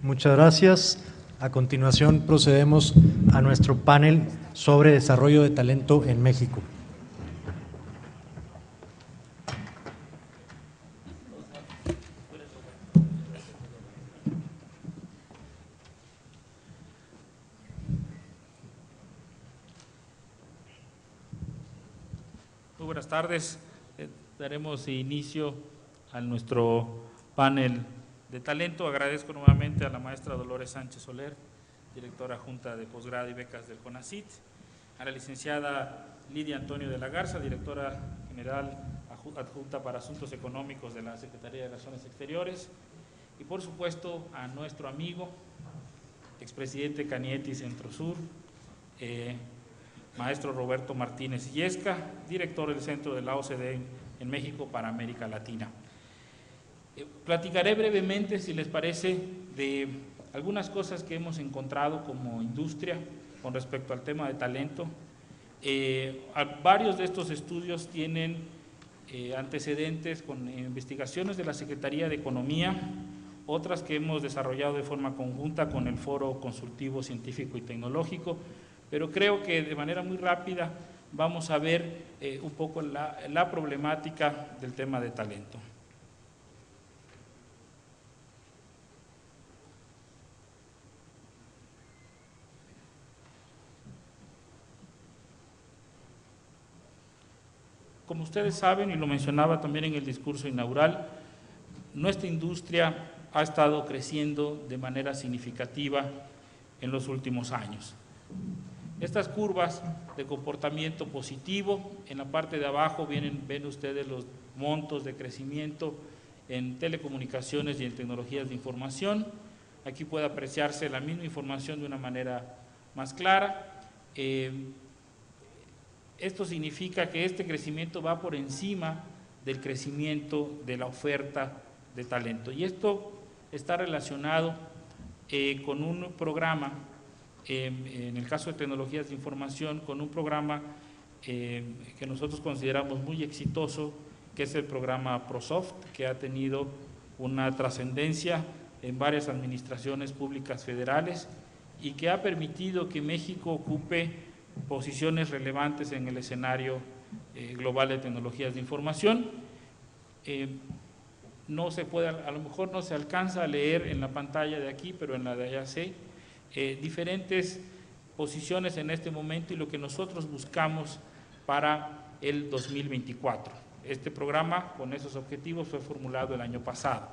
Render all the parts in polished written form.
Muchas gracias. A continuación procedemos a nuestro panel sobre desarrollo de talento en México. Muy buenas tardes. Daremos inicio a nuestro panel de talento. Agradezco nuevamente a la maestra Dolores Sánchez Soler, directora adjunta de posgrado y becas del CONACYT, a la licenciada Lidia Antonio de la Garza, directora general adjunta para asuntos económicos de la Secretaría de Relaciones Exteriores, y por supuesto a nuestro amigo, expresidente Cañete Centrosur, maestro Roberto Martínez Illesca, director del Centro de la OCDE en México para América Latina. Platicaré brevemente, si les parece, de algunas cosas que hemos encontrado como industria con respecto al tema de talento. Varios de estos estudios tienen antecedentes con investigaciones de la Secretaría de Economía, otras que hemos desarrollado de forma conjunta con el Foro Consultivo Científico y Tecnológico, pero creo que de manera muy rápida vamos a ver un poco la problemática del tema de talento. Como ustedes saben, y lo mencionaba también en el discurso inaugural, nuestra industria ha estado creciendo de manera significativa en los últimos años. Estas curvas de comportamiento positivo, en la parte de abajo ven ustedes los montos de crecimiento en telecomunicaciones y en tecnologías de información. Aquí puede apreciarse la misma información de una manera más clara. Esto significa que este crecimiento va por encima del crecimiento de la oferta de talento. Y esto está relacionado con un programa, en el caso de tecnologías de información, con un programa que nosotros consideramos muy exitoso, que es el programa ProSoft, que ha tenido una trascendencia en varias administraciones públicas federales y que ha permitido que México ocupe posiciones relevantes en el escenario global de tecnologías de información. No se puede, a lo mejor no se alcanza a leer en la pantalla de aquí, pero en la de allá sí, diferentes posiciones en este momento y lo que nosotros buscamos para el 2024. Este programa con esos objetivos fue formulado el año pasado.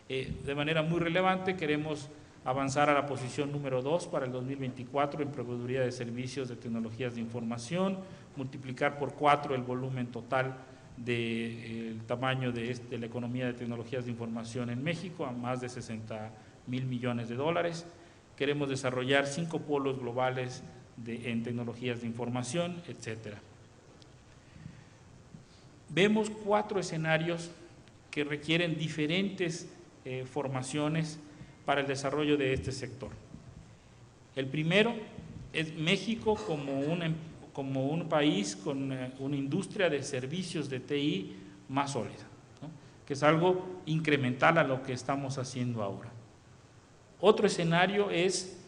De manera muy relevante queremos avanzar a la posición número 2 para el 2024 en proveeduría de servicios de tecnologías de información, multiplicar por 4 el volumen total del tamaño de la economía de tecnologías de información en México a más de 60,000 millones de dólares. Queremos desarrollar 5 polos globales en tecnologías de información, etc. Vemos 4 escenarios que requieren diferentes formaciones para el desarrollo de este sector. El primero es México como un país con una industria de servicios de TI más sólida, ¿no? Que es algo incremental a lo que estamos haciendo ahora. Otro escenario es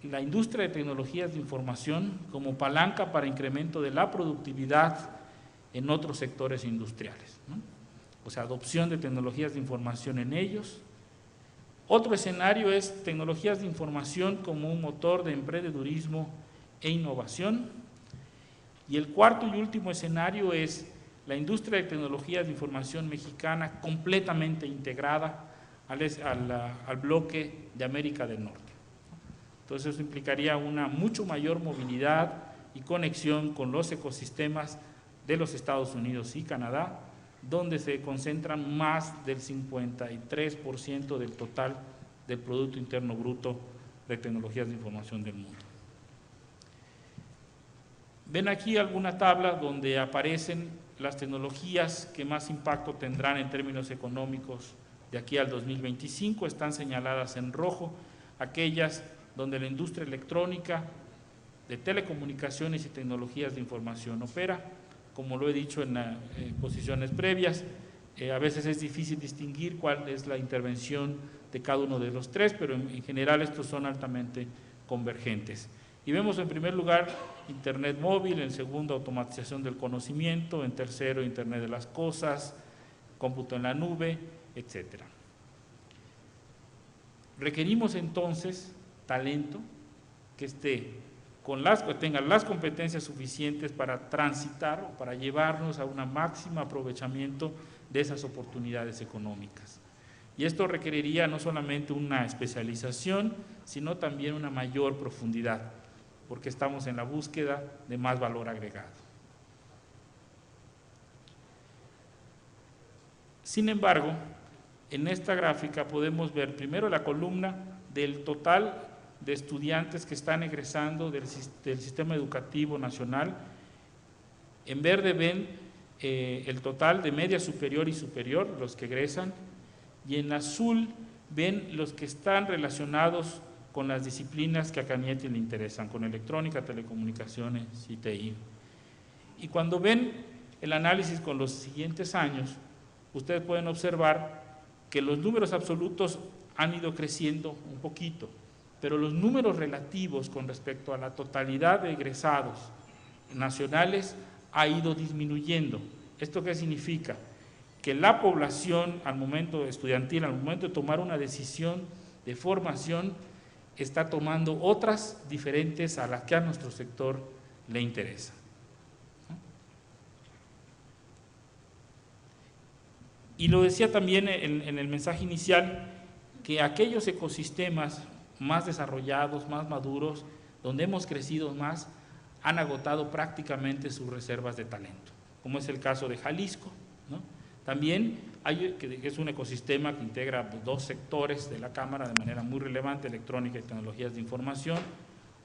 la industria de tecnologías de información como palanca para incremento de la productividad en otros sectores industriales, ¿no? O sea, adopción de tecnologías de información en ellos. Otro escenario es tecnologías de información como un motor de emprendedurismo e innovación. Y el cuarto y último escenario es la industria de tecnologías de información mexicana completamente integrada al bloque de América del Norte. Entonces eso implicaría una mucho mayor movilidad y conexión con los ecosistemas de los Estados Unidos y Canadá, donde se concentran más del 53% del total del Producto Interno Bruto de tecnologías de información del mundo. Ven aquí alguna tabla donde aparecen las tecnologías que más impacto tendrán en términos económicos de aquí al 2025, están señaladas en rojo, aquellas donde la industria electrónica, de telecomunicaciones y tecnologías de información opera. Como lo he dicho en posiciones previas, a veces es difícil distinguir cuál es la intervención de cada uno de los tres, pero en general estos son altamente convergentes. Y vemos en primer lugar Internet móvil, en segundo automatización del conocimiento, en tercero Internet de las cosas, cómputo en la nube, etc. Requerimos entonces talento que tenga las competencias suficientes para transitar o para llevarnos a un máximo aprovechamiento de esas oportunidades económicas. Y esto requeriría no solamente una especialización, sino también una mayor profundidad, porque estamos en la búsqueda de más valor agregado. Sin embargo, en esta gráfica podemos ver primero la columna del total de estudiantes que están egresando del sistema educativo nacional. En verde ven el total de media superior y superior, los que egresan, y en azul ven los que están relacionados con las disciplinas que a Cañete le interesan, con electrónica, telecomunicaciones y TI. Y cuando ven el análisis con los siguientes años, ustedes pueden observar que los números absolutos han ido creciendo un poquito, pero los números relativos con respecto a la totalidad de egresados nacionales ha ido disminuyendo. ¿Esto qué significa? Que la población al momento estudiantil, al momento de tomar una decisión de formación, está tomando otras diferentes a las que a nuestro sector le interesa. Y lo decía también en el mensaje inicial, que aquellos ecosistemas más desarrollados, más maduros, donde hemos crecido más, han agotado prácticamente sus reservas de talento, como es el caso de Jalisco, ¿no? También que es un ecosistema que integra dos sectores de la Cámara de manera muy relevante, electrónica y tecnologías de información,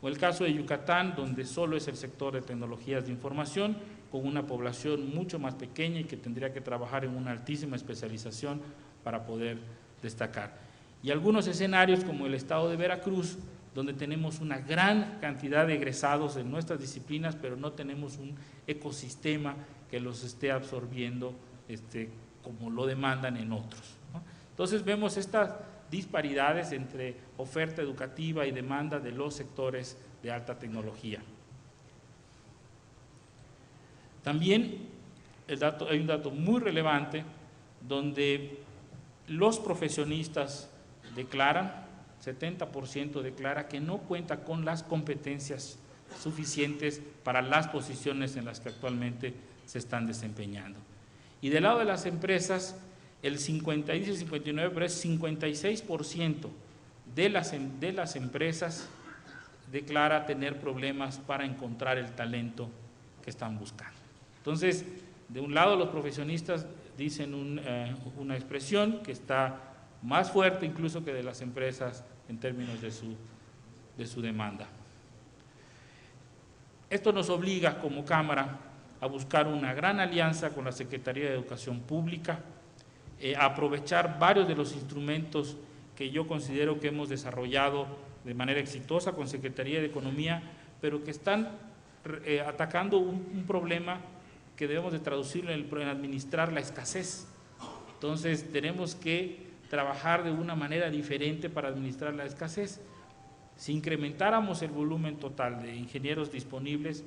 o el caso de Yucatán, donde solo es el sector de tecnologías de información, con una población mucho más pequeña y que tendría que trabajar en una altísima especialización para poder destacar. Y algunos escenarios como el estado de Veracruz, donde tenemos una gran cantidad de egresados en nuestras disciplinas, pero no tenemos un ecosistema que los esté absorbiendo como lo demandan en otros, ¿no? Entonces vemos estas disparidades entre oferta educativa y demanda de los sectores de alta tecnología. También hay un dato muy relevante donde los profesionistas declaran, 70% declara que no cuenta con las competencias suficientes para las posiciones en las que actualmente se están desempeñando. Y del lado de las empresas, el 50, dice 59, pero es 56% de las empresas declara tener problemas para encontrar el talento que están buscando. Entonces, de un lado los profesionistas dicen una expresión que está más fuerte incluso que de las empresas en términos de su demanda. Esto nos obliga como Cámara a buscar una gran alianza con la Secretaría de Educación Pública, a aprovechar varios de los instrumentos que yo considero que hemos desarrollado de manera exitosa con Secretaría de Economía, pero que están atacando un problema que debemos de traducirlo en administrar la escasez. Entonces tenemos que trabajar de una manera diferente para administrar la escasez. Si incrementáramos el volumen total de ingenieros disponibles,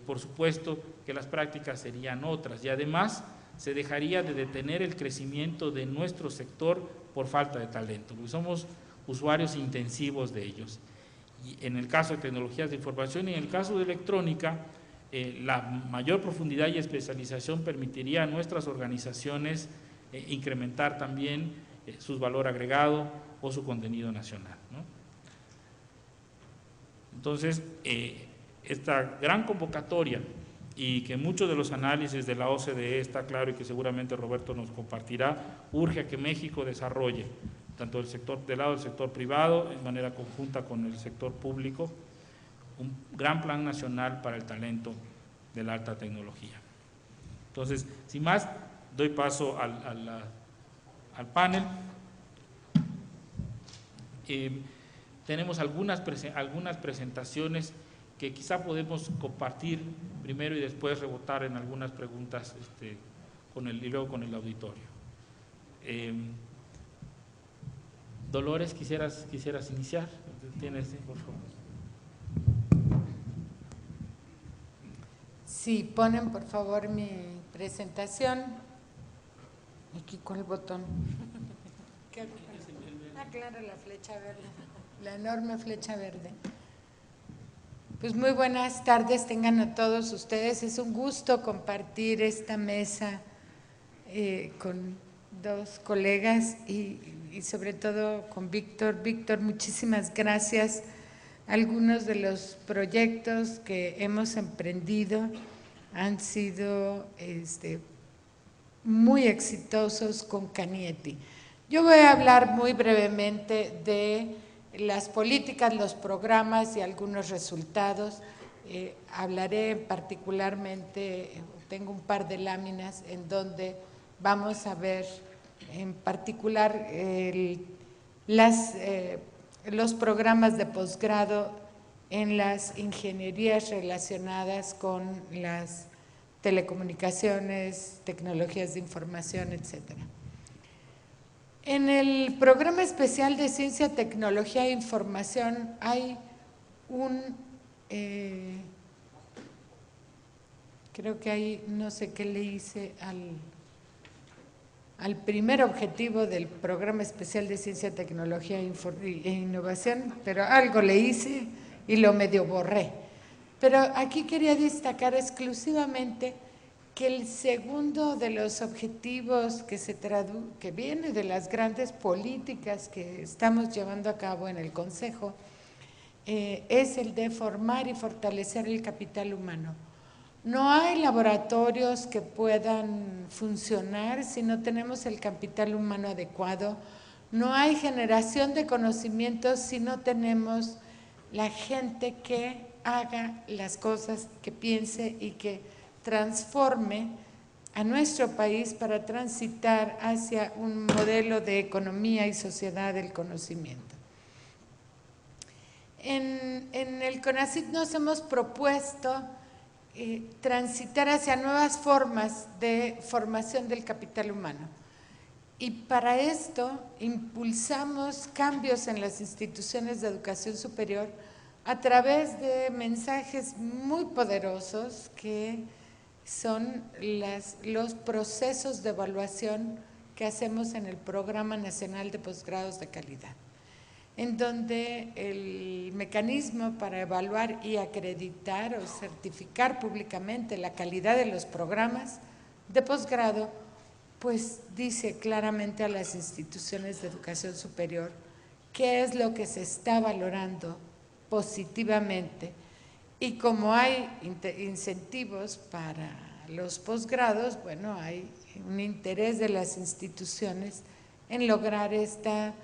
por supuesto que las prácticas serían otras y además se dejaría de detener el crecimiento de nuestro sector por falta de talento, porque somos usuarios intensivos de ellos. Y en el caso de tecnologías de información y en el caso de electrónica, la mayor profundidad y especialización permitiría a nuestras organizaciones incrementar también su valor agregado o su contenido nacional, ¿no? Entonces, esta gran convocatoria y que muchos de los análisis de la OCDE está claro y que seguramente Roberto nos compartirá, urge a que México desarrolle, tanto del lado del sector privado, en manera conjunta con el sector público, un gran plan nacional para el talento de la alta tecnología. Entonces, sin más, doy paso al panel. Tenemos algunas presentaciones que quizá podemos compartir primero y después rebotar en algunas preguntas y luego con el auditorio. Dolores, quisieras iniciar. Tienes, por favor. Sí, ponen por favor mi presentación. Aquí con el botón. Claro, la flecha verde, la enorme flecha verde. Pues muy buenas tardes tengan a todos ustedes. Es un gusto compartir esta mesa con dos colegas y sobre todo con Víctor. Víctor, muchísimas gracias. Algunos de los proyectos que hemos emprendido han sido muy exitosos con Canietti. Yo voy a hablar muy brevemente de las políticas, los programas y algunos resultados. Hablaré particularmente, tengo un par de láminas en donde vamos a ver en particular los programas de posgrado en las ingenierías relacionadas con las telecomunicaciones, tecnologías de información, etcétera. En el programa especial de Ciencia, Tecnología e Información hay creo que hay, no sé qué le hice al primer objetivo del programa especial de Ciencia, Tecnología e Innovación, pero algo le hice y lo medio borré. Pero aquí quería destacar exclusivamente que el segundo de los objetivos que viene de las grandes políticas que estamos llevando a cabo en el Consejo es el de formar y fortalecer el capital humano. No hay laboratorios que puedan funcionar si no tenemos el capital humano adecuado. No hay generación de conocimientos si no tenemos la gente que haga las cosas, que piense y que transforme a nuestro país para transitar hacia un modelo de economía y sociedad del conocimiento. En el CONACYT nos hemos propuesto transitar hacia nuevas formas de formación del capital humano. Y para esto impulsamos cambios en las instituciones de educación superior a través de mensajes muy poderosos que son los procesos de evaluación que hacemos en el Programa Nacional de Posgrados de Calidad, en donde el mecanismo para evaluar y acreditar o certificar públicamente la calidad de los programas de posgrado, pues dice claramente a las instituciones de educación superior qué es lo que se está valorando positivamente. Y como hay incentivos para los posgrados, bueno, hay un interés de las instituciones en lograr esta,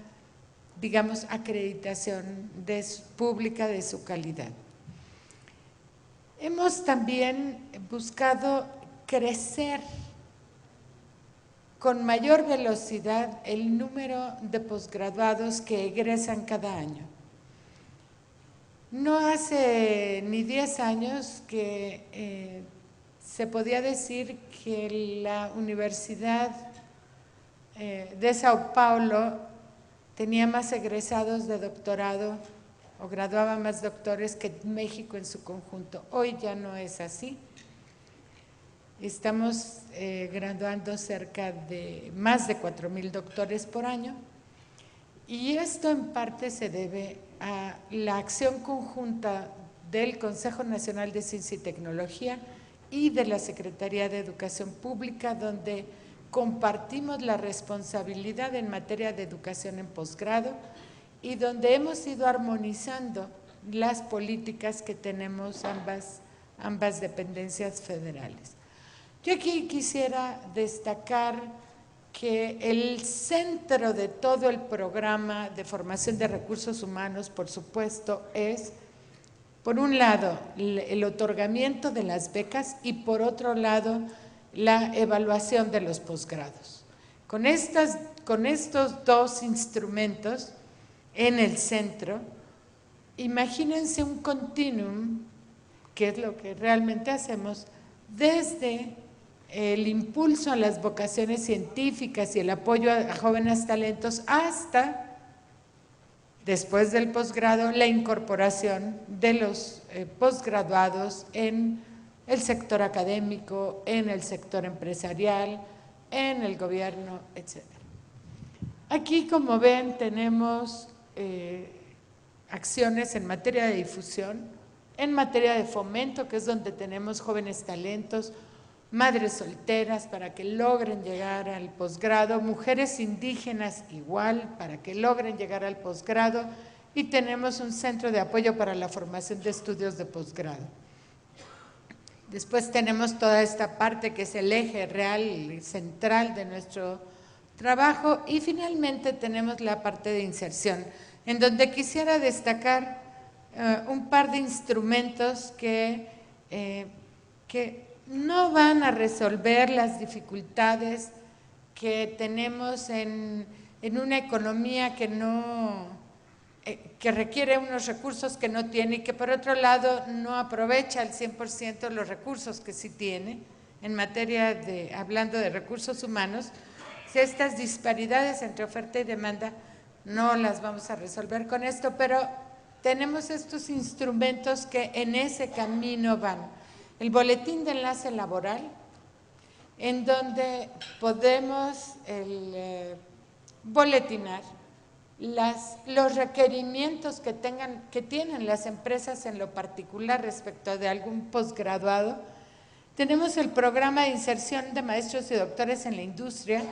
digamos, acreditación pública de su calidad. Hemos también buscado crecer con mayor velocidad el número de posgraduados que egresan cada año. No hace ni 10 años que se podía decir que la Universidad de Sao Paulo tenía más egresados de doctorado o graduaba más doctores que México en su conjunto. Hoy ya no es así. Estamos graduando cerca de más de 4,000 doctores por año y esto en parte se debe a la acción conjunta del Consejo Nacional de Ciencia y Tecnología y de la Secretaría de Educación Pública, donde compartimos la responsabilidad en materia de educación en posgrado y donde hemos ido armonizando las políticas que tenemos ambas dependencias federales. Yo aquí quisiera destacar que el centro de todo el programa de formación de recursos humanos, por supuesto, es, por un lado, el otorgamiento de las becas y por otro lado, la evaluación de los posgrados. Con estos dos instrumentos en el centro, imagínense un continuum, que es lo que realmente hacemos, desde el impulso a las vocaciones científicas y el apoyo a jóvenes talentos hasta después del posgrado, la incorporación de los posgraduados en el sector académico, en el sector empresarial, en el gobierno, etc. Aquí, como ven, tenemos acciones en materia de difusión, en materia de fomento, que es donde tenemos jóvenes talentos, madres solteras para que logren llegar al posgrado, mujeres indígenas igual para que logren llegar al posgrado, y tenemos un centro de apoyo para la formación de estudios de posgrado. Después tenemos toda esta parte que es el eje real y central de nuestro trabajo, y finalmente tenemos la parte de inserción, en donde quisiera destacar un par de instrumentos que no van a resolver las dificultades que tenemos en una economía que requiere unos recursos que no tiene, y que por otro lado no aprovecha al 100% los recursos que sí tiene en materia de, hablando de recursos humanos. Si estas disparidades entre oferta y demanda no las vamos a resolver con esto, pero tenemos estos instrumentos que en ese camino van. El boletín de enlace laboral, en donde podemos boletinar los requerimientos que tienen las empresas en lo particular respecto de algún posgraduado. Tenemos el programa de inserción de maestros y doctores en la industria,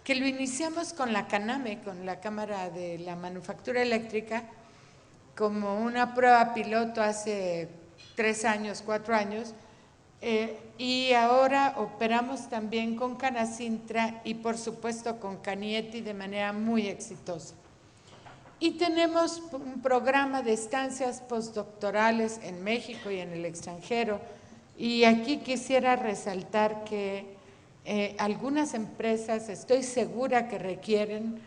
que lo iniciamos con la CANAME, con la Cámara de la Manufactura Eléctrica, como una prueba piloto hace 3 años, 4 años, y ahora operamos también con Canacintra y por supuesto con Canieti de manera muy exitosa. Y tenemos un programa de estancias postdoctorales en México y en el extranjero, y aquí quisiera resaltar que algunas empresas, estoy segura que requieren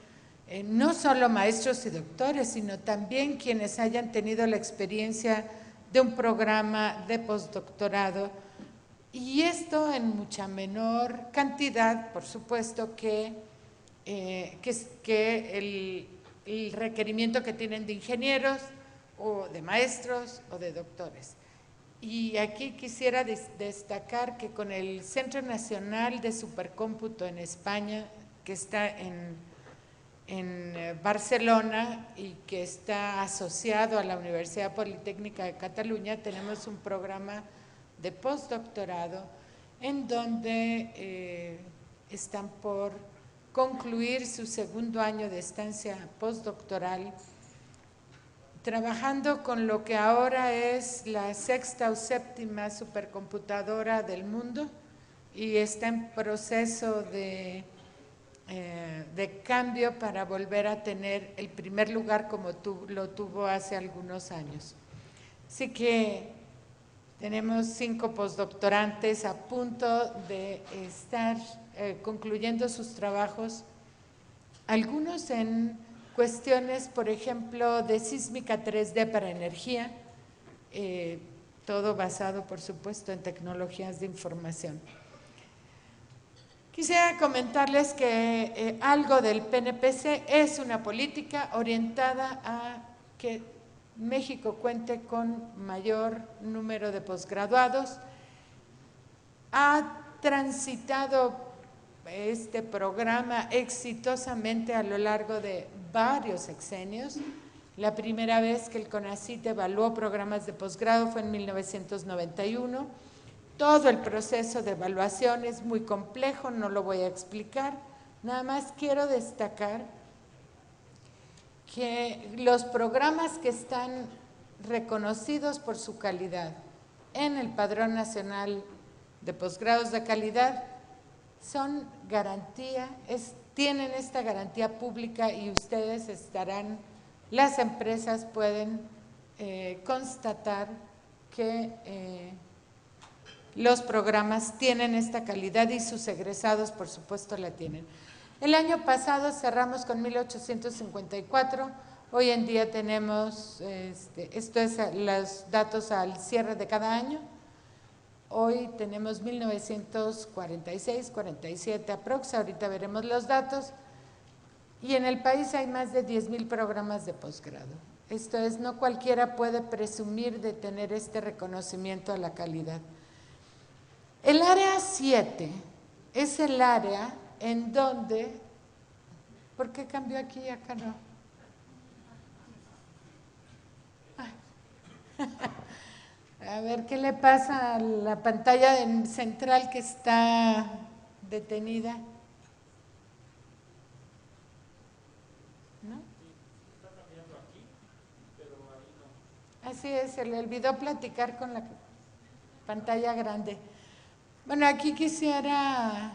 no solo maestros y doctores, sino también quienes hayan tenido la experiencia de un programa de postdoctorado, y esto en mucha menor cantidad, por supuesto, que el requerimiento que tienen de ingenieros o de maestros o de doctores. Y aquí quisiera destacar que con el Centro Nacional de Supercómputo en España, que está en Barcelona y que está asociado a la Universidad Politécnica de Cataluña, tenemos un programa de postdoctorado en donde están por concluir su segundo año de estancia postdoctoral, trabajando con lo que ahora es la 6ª o 7ª supercomputadora del mundo, y está en proceso de cambio para volver a tener el primer lugar como lo tuvo hace algunos años. Así que tenemos 5 postdoctorantes a punto de estar concluyendo sus trabajos, algunos en cuestiones, por ejemplo, de sísmica 3D para energía, todo basado, por supuesto, en tecnologías de información. Quisiera comentarles que algo del PNPC es una política orientada a que México cuente con mayor número de posgraduados. Ha transitado este programa exitosamente a lo largo de varios sexenios. La primera vez que el CONACYT evaluó programas de posgrado fue en 1991. Todo el proceso de evaluación es muy complejo, no lo voy a explicar, nada más quiero destacar que los programas que están reconocidos por su calidad en el Padrón Nacional de Posgrados de Calidad son garantía, tienen esta garantía pública, y ustedes estarán, las empresas pueden constatar que los programas tienen esta calidad y sus egresados, por supuesto, la tienen. El año pasado cerramos con 1,854, hoy en día tenemos, esto es los datos al cierre de cada año, hoy tenemos 1,946, 47 aprox, ahorita veremos los datos, y en el país hay más de 10,000 programas de posgrado. Esto es, no cualquiera puede presumir de tener este reconocimiento a la calidad. El área 7 es el área en donde… ¿Por qué cambió aquí y acá no? A ver, ¿qué le pasa a la pantalla central que está detenida? ¿No? Así es, se le olvidó platicar con la pantalla grande. Bueno, aquí quisiera…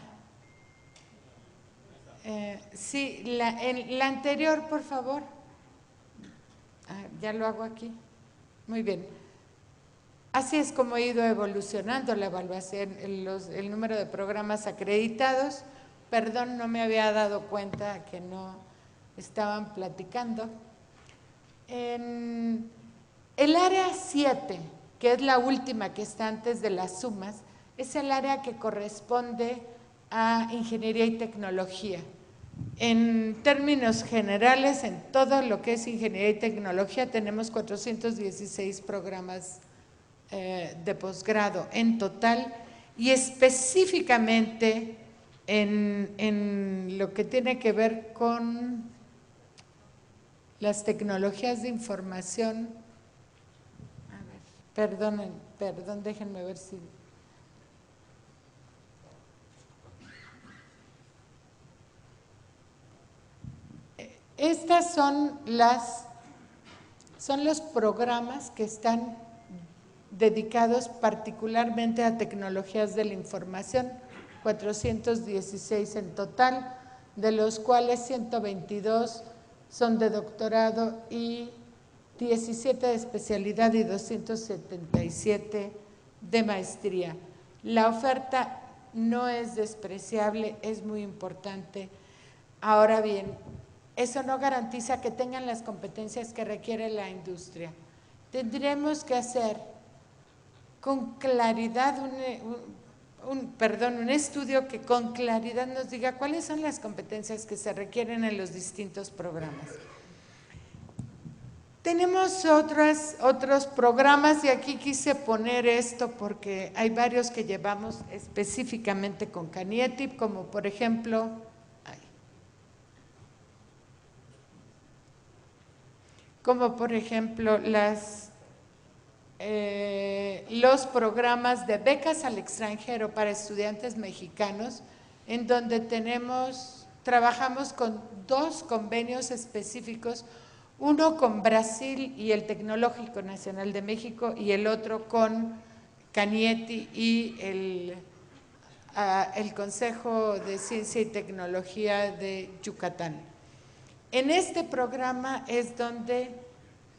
sí, la anterior, por favor. Ya lo hago aquí. Muy bien. Así es como ha ido evolucionando la evaluación, el número de programas acreditados. Perdón, no me había dado cuenta que no estaban platicando. En el área 7, que es la última que está antes de las sumas, es el área que corresponde a ingeniería y tecnología. En términos generales, en todo lo que es ingeniería y tecnología, tenemos 416 programas de posgrado en total, y específicamente en lo que tiene que ver con las tecnologías de información. A ver, perdón, déjenme ver si… Estas son los programas que están dedicados particularmente a tecnologías de la información, 416 en total, de los cuales 122 son de doctorado y 17 de especialidad y 277 de maestría. La oferta no es despreciable, es muy importante. Ahora bien, eso no garantiza que tengan las competencias que requiere la industria. Tendremos que hacer con claridad un estudio que con claridad nos diga cuáles son las competencias que se requieren en los distintos programas. Tenemos otros programas, y aquí quise poner esto porque hay varios que llevamos específicamente con CANIETI, como por ejemplo… los programas de becas al extranjero para estudiantes mexicanos, en donde trabajamos con 2 convenios específicos, uno con Brasil y el Tecnológico Nacional de México, y el otro con CANIETI y el Consejo de Ciencia y Tecnología de Yucatán. En este programa es donde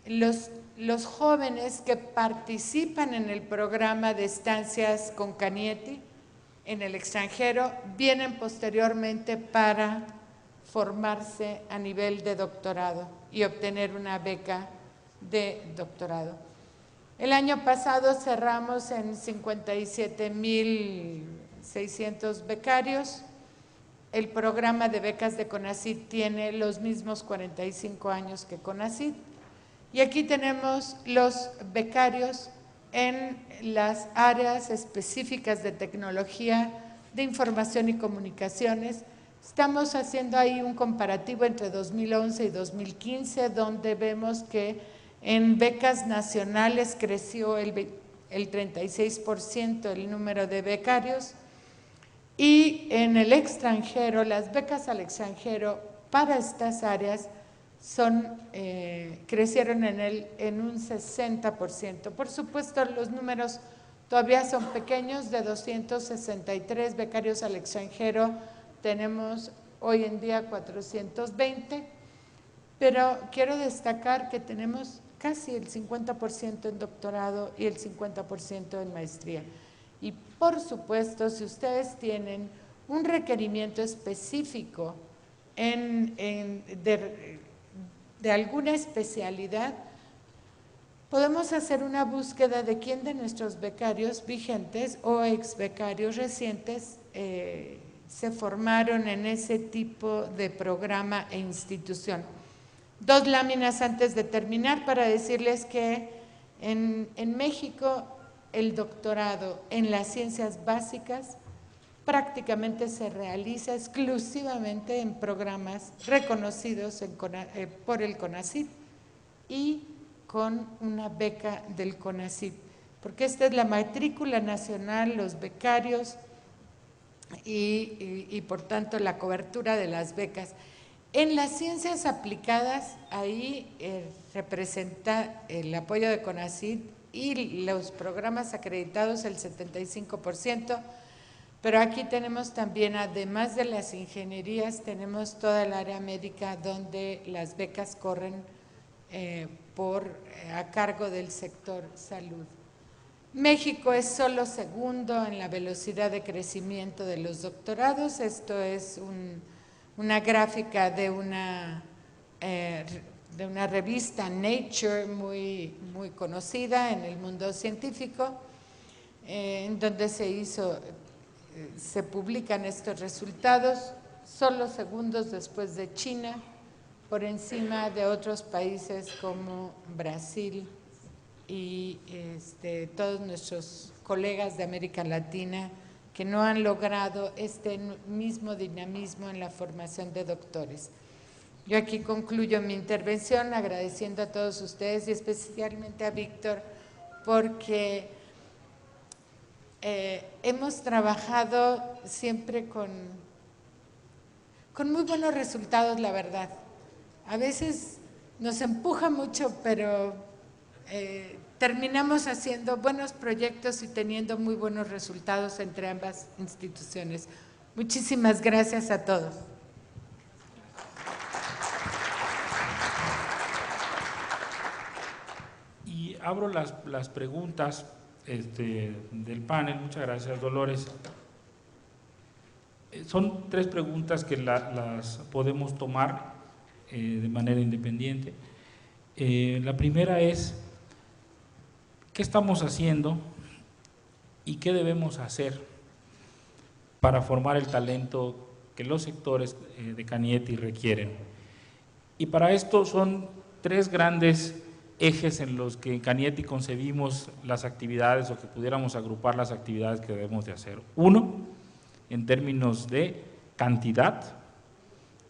los jóvenes que participan en el programa de estancias con CANIETI en el extranjero vienen posteriormente para formarse a nivel de doctorado y obtener una beca de doctorado. El año pasado cerramos en 57,600 becarios. El programa de becas de CONACYT tiene los mismos 45 años que CONACYT. Y aquí tenemos los becarios en las áreas específicas de tecnología, de información y comunicaciones. Estamos haciendo ahí un comparativo entre 2011 y 2015, donde vemos que en becas nacionales creció el 36% el número de becarios, y en el extranjero, las becas al extranjero para estas áreas crecieron en un 60%. Por supuesto, los números todavía son pequeños. De 263 becarios al extranjero, tenemos hoy en día 420, pero quiero destacar que tenemos casi el 50% en doctorado y el 50% en maestría. Y por supuesto, si ustedes tienen un requerimiento específico de alguna especialidad, podemos hacer una búsqueda de quién de nuestros becarios vigentes o ex becarios recientes se formaron en ese tipo de programa e institución. 2 láminas antes de terminar para decirles que en México el doctorado en las ciencias básicas prácticamente se realiza exclusivamente en programas reconocidos por el CONACYT y con una beca del CONACYT, porque esta es la matrícula nacional, los becarios y por tanto la cobertura de las becas. En las ciencias aplicadas, ahí representa el apoyo de CONACYT y los programas acreditados el 75%, pero aquí tenemos también, además de las ingenierías, tenemos toda el área médica donde las becas corren a cargo del sector salud. México es solo segundo en la velocidad de crecimiento de los doctorados. Esto es una gráfica de una revista Nature muy conocida en el mundo científico, en donde se publican estos resultados, solo segundos después de China, por encima de otros países como Brasil y todos nuestros colegas de América Latina que no han logrado este mismo dinamismo en la formación de doctores. Yo aquí concluyo mi intervención agradeciendo a todos ustedes y especialmente a Víctor, porque hemos trabajado siempre con muy buenos resultados, la verdad. A veces nos empuja mucho, pero terminamos haciendo buenos proyectos y teniendo muy buenos resultados entre ambas instituciones. Muchísimas gracias a todos. Y abro las preguntas del panel. Muchas gracias, Dolores. Son 3 preguntas que las podemos tomar de manera independiente. La primera es, ¿qué estamos haciendo y qué debemos hacer para formar el talento que los sectores de Cañete requieren? Y para esto son 3 grandes ejes en los que en Cañete concebimos las actividades, o que pudiéramos agrupar las actividades que debemos de hacer. 1, en términos de cantidad;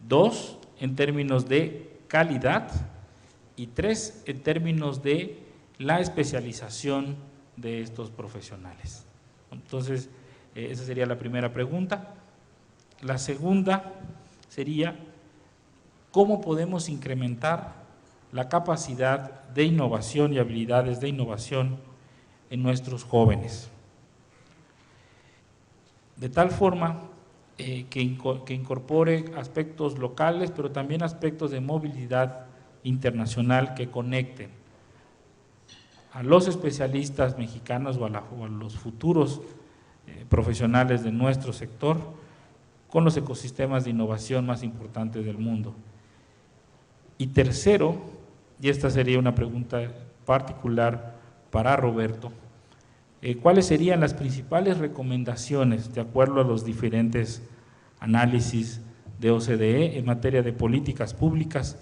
2, en términos de calidad; y 3, en términos de la especialización de estos profesionales. Entonces, esa sería la primera pregunta. La segunda sería, ¿cómo podemos incrementar la capacidad de innovación y habilidades de innovación en nuestros jóvenes? De tal forma que incorpore aspectos locales, pero también aspectos de movilidad internacional que conecten a los especialistas mexicanos o a los futuros profesionales de nuestro sector con los ecosistemas de innovación más importantes del mundo. Y tercero, y esta sería una pregunta particular para Roberto, ¿cuáles serían las principales recomendaciones de acuerdo a los diferentes análisis de OCDE en materia de políticas públicas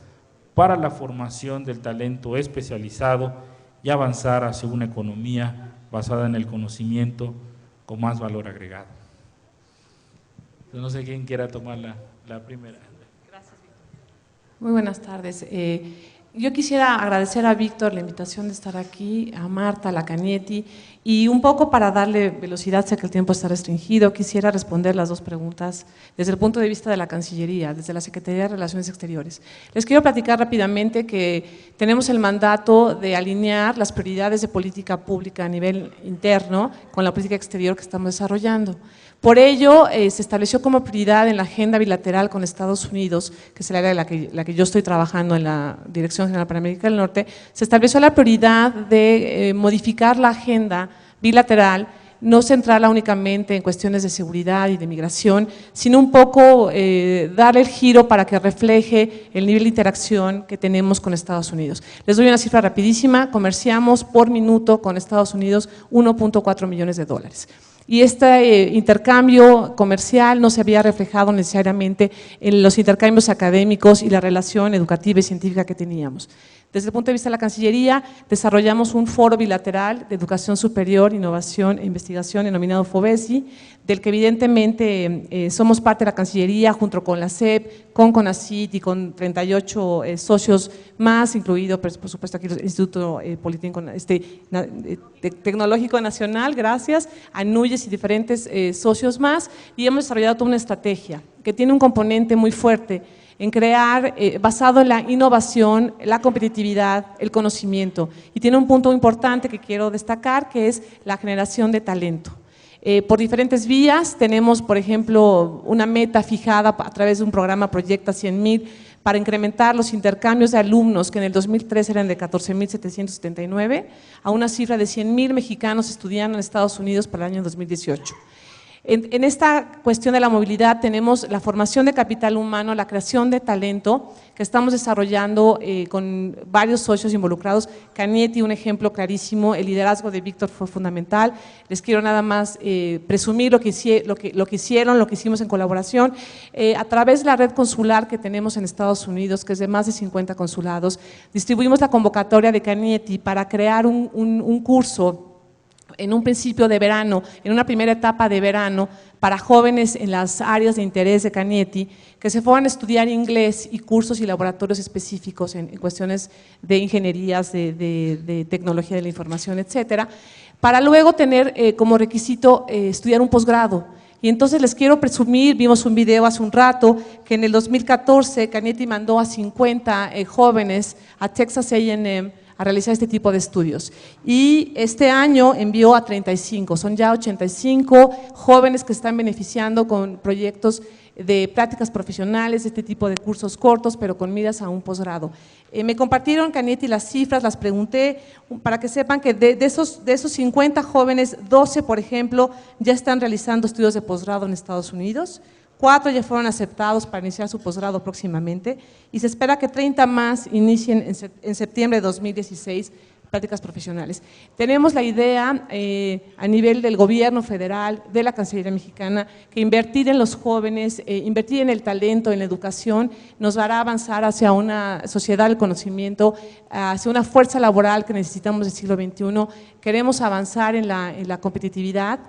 para la formación del talento especializado y avanzar hacia una economía basada en el conocimiento con más valor agregado? No sé quién quiera tomar la primera. Gracias, Víctor. Muy buenas tardes. Yo quisiera agradecer a Víctor la invitación de estar aquí, a Marta, a la Cañete, y un poco para darle velocidad, sé que el tiempo está restringido, quisiera responder las 2 preguntas desde el punto de vista de la Cancillería, desde la Secretaría de Relaciones Exteriores. Les quiero platicar rápidamente que tenemos el mandato de alinear las prioridades de política pública a nivel interno con la política exterior que estamos desarrollando. Por ello, se estableció como prioridad en la agenda bilateral con Estados Unidos, que es el área de la que yo estoy trabajando en la Dirección General para América del Norte, se estableció la prioridad de modificar la agenda bilateral, no centrarla únicamente en cuestiones de seguridad y de migración, sino un poco darle el giro para que refleje el nivel de interacción que tenemos con Estados Unidos. Les doy una cifra rapidísima: comerciamos por minuto con Estados Unidos $1.4 millones. Y este intercambio comercial no se había reflejado necesariamente en los intercambios académicos y la relación educativa y científica que teníamos. Desde el punto de vista de la Cancillería, desarrollamos un foro bilateral de educación superior, innovación e investigación denominado FOBESI, del que evidentemente somos parte de la Cancillería junto con la SEP, con CONACYT y con 38 socios más, incluido por supuesto aquí el Instituto Tecnológico Nacional, gracias, ANUYES y diferentes socios más, y hemos desarrollado toda una estrategia que tiene un componente muy fuerte en crear, basado en la innovación, la competitividad, el conocimiento. Y tiene un punto importante que quiero destacar, que es la generación de talento. Por diferentes vías, tenemos, por ejemplo, una meta fijada a través de un programa Proyecta 100,000 para incrementar los intercambios de alumnos, que en el 2003 eran de 14,779, a una cifra de 100,000 mexicanos estudiando en Estados Unidos para el año 2018. En esta cuestión de la movilidad tenemos la formación de capital humano, la creación de talento que estamos desarrollando con varios socios involucrados. Cañete, un ejemplo clarísimo, el liderazgo de Víctor fue fundamental. Les quiero nada más presumir lo que hicieron, lo que hicimos en colaboración. A través de la red consular que tenemos en Estados Unidos, que es de más de 50 consulados, distribuimos la convocatoria de Cañete para crear un curso en un principio de verano, en una primera etapa de verano, para jóvenes en las áreas de interés de Cañete, que se fueran a estudiar inglés y cursos y laboratorios específicos en cuestiones de ingenierías, de tecnología de la información, etcétera, para luego tener como requisito estudiar un posgrado. Y entonces les quiero presumir, vimos un video hace un rato, que en el 2014 Cañete mandó a 50 jóvenes a Texas A&M a realizar este tipo de estudios. Y este año envió a 35, son ya 85 jóvenes que están beneficiando con proyectos de prácticas profesionales, de este tipo de cursos cortos, pero con miras a un posgrado. Me compartieron, Cañete, las cifras, las pregunté, para que sepan que de esos 50 jóvenes, 12, por ejemplo, ya están realizando estudios de posgrado en Estados Unidos, 4 ya fueron aceptados para iniciar su posgrado próximamente y se espera que 30 más inicien en septiembre de 2016 prácticas profesionales. Tenemos la idea a nivel del gobierno federal, de la Cancillería mexicana, que invertir en los jóvenes, invertir en el talento, en la educación, nos hará avanzar hacia una sociedad del conocimiento, hacia una fuerza laboral que necesitamos del siglo XXI. Queremos avanzar en la competitividad.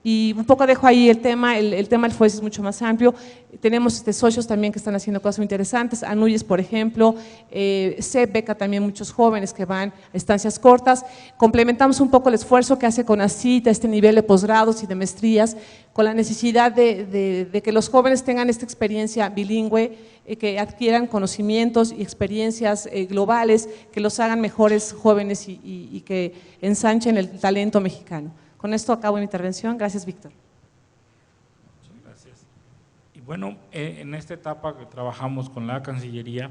Y un poco dejo ahí el tema del FOES es mucho más amplio. Tenemos socios también que están haciendo cosas muy interesantes, ANUYES, por ejemplo, SEP beca también muchos jóvenes que van a estancias cortas. Complementamos un poco el esfuerzo que hace CONACYT a este nivel de posgrados y de maestrías, con la necesidad de que los jóvenes tengan esta experiencia bilingüe, que adquieran conocimientos y experiencias globales, que los hagan mejores jóvenes y que ensanchen el talento mexicano. Con esto acabo mi intervención. Gracias, Víctor. Muchas gracias. Y bueno, en esta etapa que trabajamos con la Cancillería,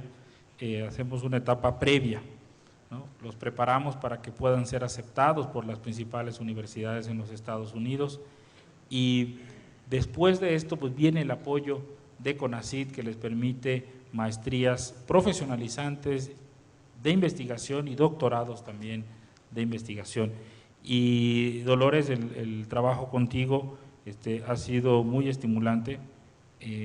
hacemos una etapa previa, ¿no? Los preparamos para que puedan ser aceptados por las principales universidades en los Estados Unidos y después de esto pues viene el apoyo de CONACYT que les permite maestrías profesionalizantes de investigación y doctorados también de investigación. Y Dolores, el trabajo contigo ha sido muy estimulante,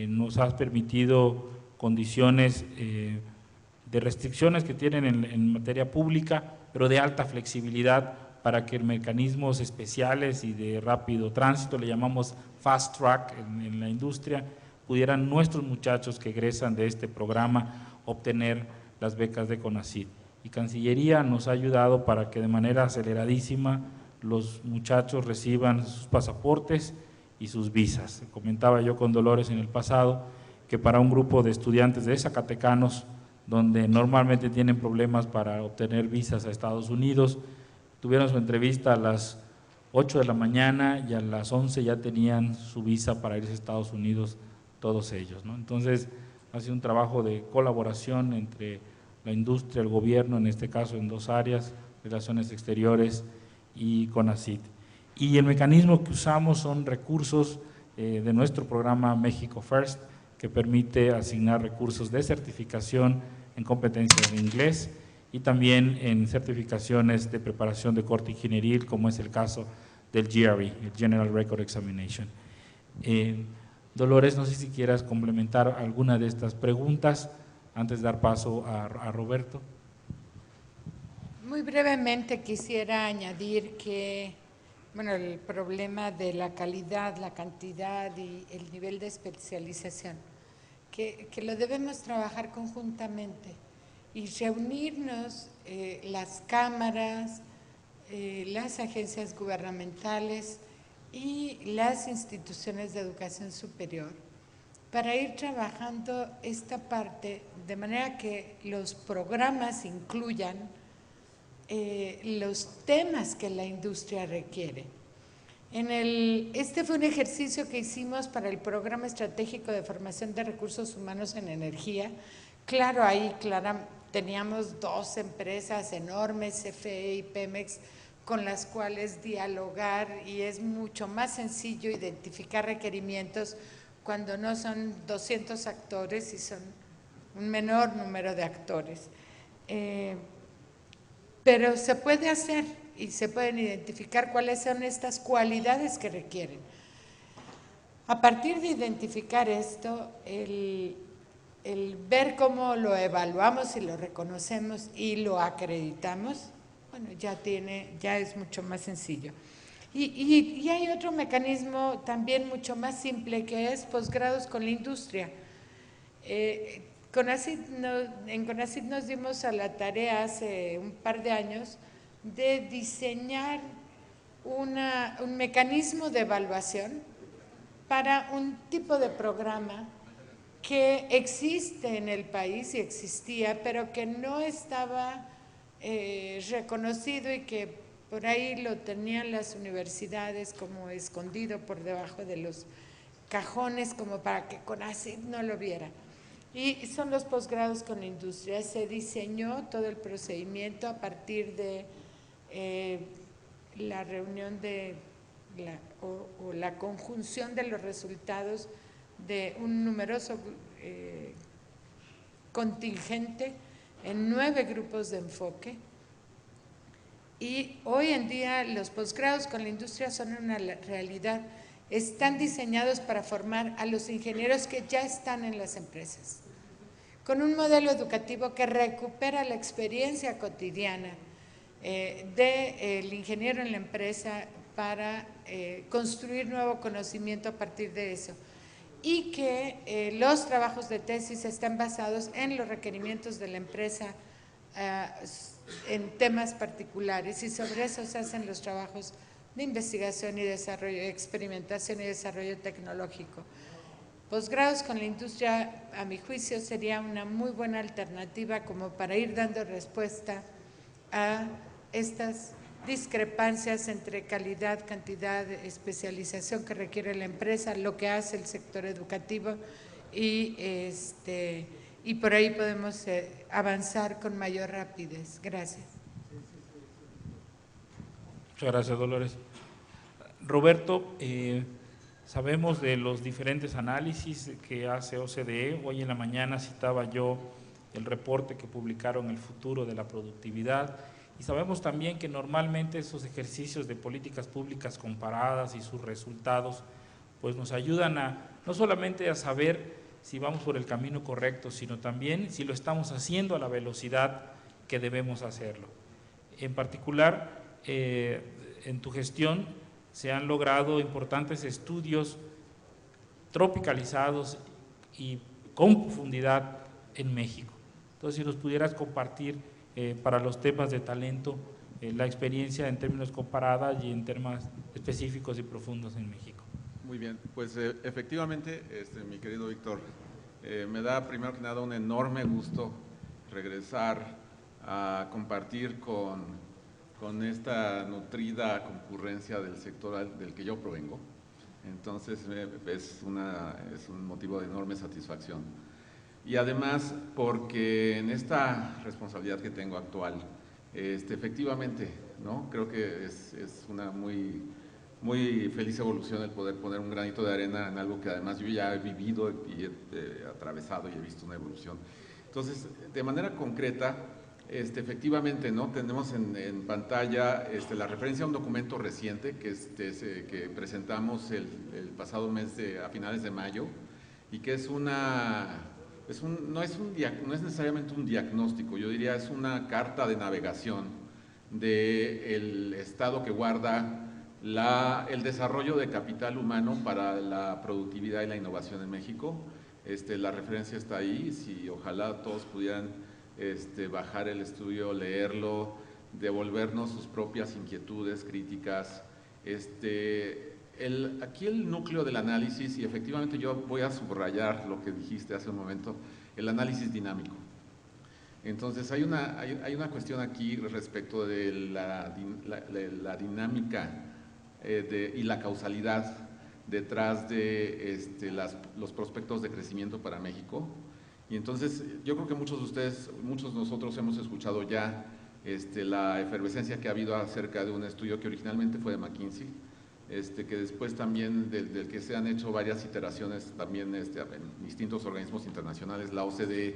nos has permitido condiciones de restricciones que tienen en materia pública, pero de alta flexibilidad para que mecanismos especiales y de rápido tránsito, le llamamos fast track en la industria, pudieran nuestros muchachos que egresan de este programa obtener las becas de CONACYT. Y Cancillería nos ha ayudado para que de manera aceleradísima los muchachos reciban sus pasaportes y sus visas. Comentaba yo con Dolores en el pasado que para un grupo de estudiantes de Zacatecanos, donde normalmente tienen problemas para obtener visas a Estados Unidos, tuvieron su entrevista a las 8 de la mañana y a las 11 ya tenían su visa para irse a Estados Unidos todos ellos, ¿no? Entonces ha sido un trabajo de colaboración entre la industria, el gobierno, en este caso en dos áreas, relaciones exteriores y CONACYT. Y el mecanismo que usamos son recursos de nuestro programa México First, que permite asignar recursos de certificación en competencias de inglés y también en certificaciones de preparación de corte ingenieril, como es el caso del GRE, el General Record Examination. Dolores, no sé si quieras complementar alguna de estas preguntas antes de dar paso a Roberto. Muy brevemente quisiera añadir que, bueno, el problema de la calidad, la cantidad y el nivel de especialización, que lo debemos trabajar conjuntamente y reunirnos las cámaras, las agencias gubernamentales y las instituciones de educación superior para ir trabajando esta parte de manera que los programas incluyan los temas que la industria requiere. Este fue un ejercicio que hicimos para el Programa Estratégico de Formación de Recursos Humanos en Energía. Claro, ahí teníamos 2 empresas enormes, CFE y Pemex, con las cuales dialogar, y es mucho más sencillo identificar requerimientos cuando no son 200 actores y son un menor número de actores. Pero se puede hacer y se pueden identificar cuáles son estas cualidades que requieren. A partir de identificar esto, el ver cómo lo evaluamos y lo reconocemos y lo acreditamos, bueno, ya es mucho más sencillo. Y hay otro mecanismo también mucho más simple, que es posgrados con la industria. En CONACYT nos dimos a la tarea hace un par de años de diseñar un mecanismo de evaluación para un tipo de programa que existe en el país y existía, pero que no estaba reconocido y que por ahí lo tenían las universidades como escondido por debajo de los cajones, como para que CONACYT no lo viera. Y son los posgrados con la industria. Se diseñó todo el procedimiento a partir de la reunión la conjunción de los resultados de un numeroso contingente en 9 grupos de enfoque. Y hoy en día los posgrados con la industria son una realidad. Están diseñados para formar a los ingenieros que ya están en las empresas, con un modelo educativo que recupera la experiencia cotidiana del ingeniero en la empresa para construir nuevo conocimiento a partir de eso, y que los trabajos de tesis están basados en los requerimientos de la empresa en temas particulares, y sobre eso se hacen los trabajos de investigación y desarrollo, experimentación y desarrollo tecnológico. Posgrados con la industria, a mi juicio, sería una muy buena alternativa como para ir dando respuesta a estas discrepancias entre calidad, cantidad, especialización que requiere la empresa, lo que hace el sector educativo, y por ahí podemos avanzar con mayor rapidez. Gracias. Muchas gracias, Dolores. Roberto, sabemos de los diferentes análisis que hace OCDE. Hoy en la mañana citaba yo el reporte que publicaron El futuro de la productividad, y sabemos también que normalmente esos ejercicios de políticas públicas comparadas y sus resultados pues nos ayudan no solamente a saber si vamos por el camino correcto, sino también si lo estamos haciendo a la velocidad que debemos hacerlo. En particular, en tu gestión se han logrado importantes estudios tropicalizados y con profundidad en México. Entonces, si nos pudieras compartir para los temas de talento la experiencia en términos comparadas y en temas específicos y profundos en México. Muy bien, pues efectivamente, mi querido Víctor, me da primero que nada un enorme gusto regresar a compartir con esta nutrida concurrencia del sector del que yo provengo. Entonces es un motivo de enorme satisfacción. Y además porque en esta responsabilidad que tengo actual, efectivamente, ¿no? Creo que es una muy feliz evolución el poder poner un granito de arena en algo que además yo ya he vivido y he atravesado y he visto una evolución. Entonces, de manera concreta, efectivamente, ¿no? Tenemos en pantalla la referencia a un documento reciente que presentamos el pasado mes a finales de mayo, y que no es necesariamente un diagnóstico, yo diría es una carta de navegación del estado que guarda el desarrollo de capital humano para la productividad y la innovación en México. La referencia está ahí, si ojalá todos pudieran bajar el estudio, leerlo, devolvernos sus propias inquietudes, críticas. Aquí el núcleo del análisis, y efectivamente yo voy a subrayar lo que dijiste hace un momento, el análisis dinámico. Entonces hay una cuestión aquí respecto de la dinámica y la causalidad detrás de los prospectos de crecimiento para México. Y entonces yo creo que muchos de ustedes, muchos de nosotros hemos escuchado ya la efervescencia que ha habido acerca de un estudio que originalmente fue de McKinsey, que después también del que se han hecho varias iteraciones también en distintos organismos internacionales. La OCDE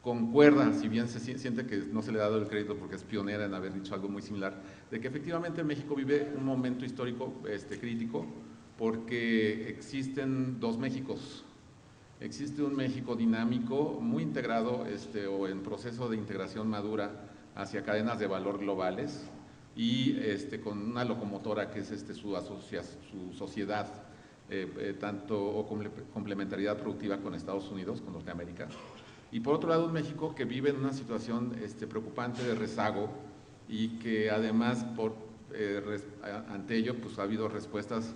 concuerda, si bien se siente que no se le ha dado el crédito porque es pionera en haber dicho algo muy similar, de que efectivamente México vive un momento histórico crítico, porque existen dos Méxicos. Existe un México dinámico, muy integrado o en proceso de integración madura hacia cadenas de valor globales, y con una locomotora que es su sociedad, o complementariedad productiva con Estados Unidos, con Norteamérica. Y por otro lado, un México que vive en una situación preocupante de rezago, y que además ante ello pues, ha habido respuestas,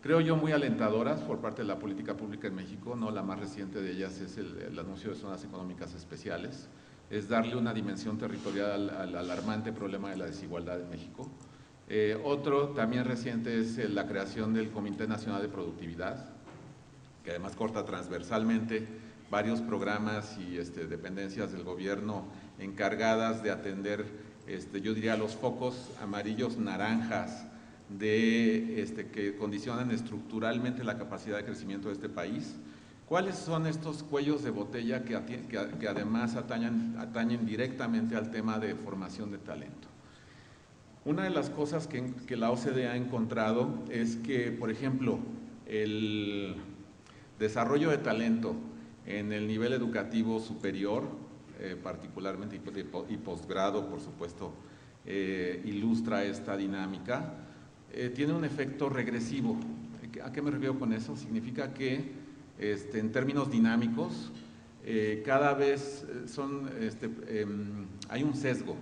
creo yo, muy alentadoras por parte de la política pública en México, ¿no? La más reciente de ellas es el anuncio de zonas económicas especiales, es darle una dimensión territorial al alarmante problema de la desigualdad en México. Otro también reciente es la creación del Comité Nacional de Productividad, que además corta transversalmente varios programas y dependencias del gobierno encargadas de atender, yo diría, los focos amarillos, naranjas, que condicionan estructuralmente la capacidad de crecimiento de este país. ¿Cuáles son estos cuellos de botella que además atañen directamente al tema de formación de talento? Una de las cosas que la OCDE ha encontrado es que, por ejemplo, el desarrollo de talento en el nivel educativo superior, particularmente y posgrado, por supuesto, ilustra esta dinámica. Tiene un efecto regresivo. ¿A qué me refiero con eso? Significa que en términos dinámicos cada vez hay un sesgo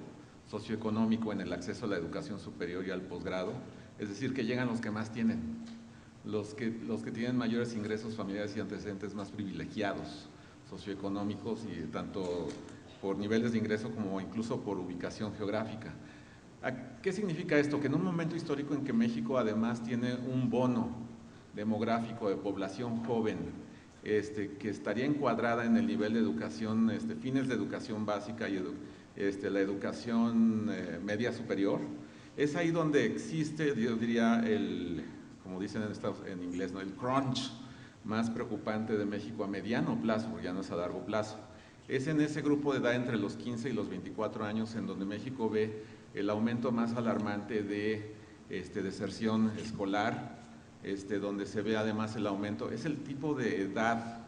socioeconómico en el acceso a la educación superior y al posgrado, es decir, que llegan los que más tienen, los que tienen mayores ingresos familiares y antecedentes más privilegiados socioeconómicos, y tanto por niveles de ingreso como incluso por ubicación geográfica. ¿Qué significa esto? Que en un momento histórico en que México además tiene un bono demográfico de población joven, que estaría encuadrada en el nivel de educación, fines de educación básica y la educación media superior, es ahí donde existe, yo diría, como dicen en inglés, ¿no? El crunch más preocupante de México a mediano plazo, porque ya no es a largo plazo. Es en ese grupo de edad entre los 15 y los 24 años en donde México ve el aumento más alarmante de deserción escolar, donde se ve además el aumento. Es el tipo de edad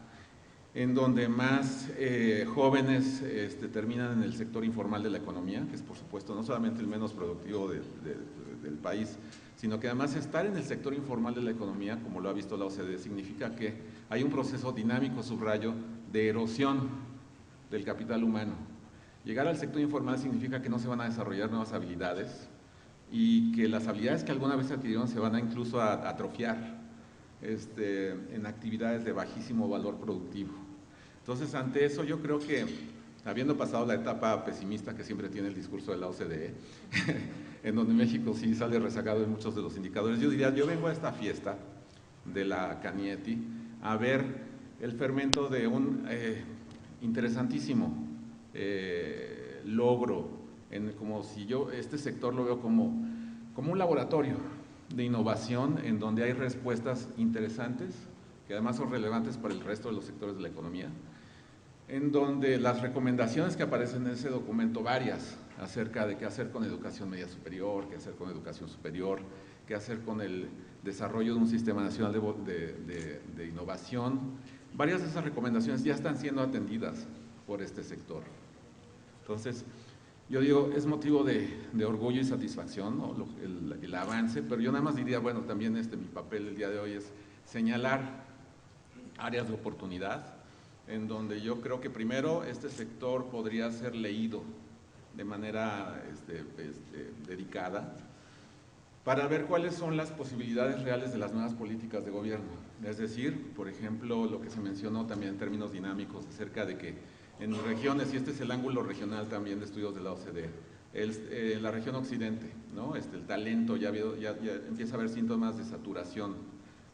en donde más jóvenes terminan en el sector informal de la economía, que es por supuesto no solamente el menos productivo del país, sino que además estar en el sector informal de la economía, como lo ha visto la OCDE, significa que hay un proceso dinámico, subrayo, de erosión del capital humano. Llegar al sector informal significa que no se van a desarrollar nuevas habilidades, y que las habilidades que alguna vez adquirieron se van a incluso a atrofiar en actividades de bajísimo valor productivo. Entonces, ante eso yo creo que, habiendo pasado la etapa pesimista que siempre tiene el discurso de la OCDE, en donde México sí sale rezagado en muchos de los indicadores, yo diría, yo vengo a esta fiesta de la Canieti a ver el fermento de un interesantísimo logro, como si yo este sector lo veo como un laboratorio de innovación en donde hay respuestas interesantes, que además son relevantes para el resto de los sectores de la economía, en donde las recomendaciones que aparecen en ese documento, varias, acerca de qué hacer con educación media superior, qué hacer con educación superior, qué hacer con el desarrollo de un sistema nacional de innovación, varias de esas recomendaciones ya están siendo atendidas por este sector. Entonces, yo digo, es motivo de orgullo y satisfacción, ¿no? el avance, pero yo nada más diría, bueno, también mi papel el día de hoy es señalar áreas de oportunidad, en donde yo creo que primero este sector podría ser leído de manera dedicada, para ver cuáles son las posibilidades reales de las nuevas políticas de gobierno. Es decir, por ejemplo, lo que se mencionó también en términos dinámicos acerca de que en regiones, y este es el ángulo regional también de estudios de la OCDE, en la región occidente, ¿no? El talento, ya empieza a haber síntomas de saturación,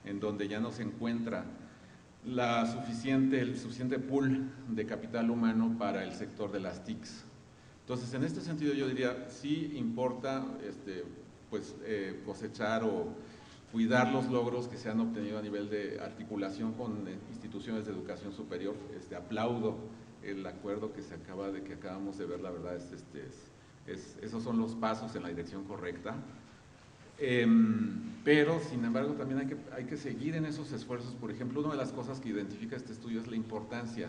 en donde ya no se encuentra el suficiente pool de capital humano para el sector de las TICs. Entonces, en este sentido yo diría, sí importa cosechar o cuidar los logros que se han obtenido a nivel de articulación con instituciones de educación superior. Aplaudo el acuerdo que acabamos de ver, la verdad, esos son los pasos en la dirección correcta. Pero, sin embargo, también hay que seguir en esos esfuerzos. Por ejemplo, una de las cosas que identifica este estudio es la importancia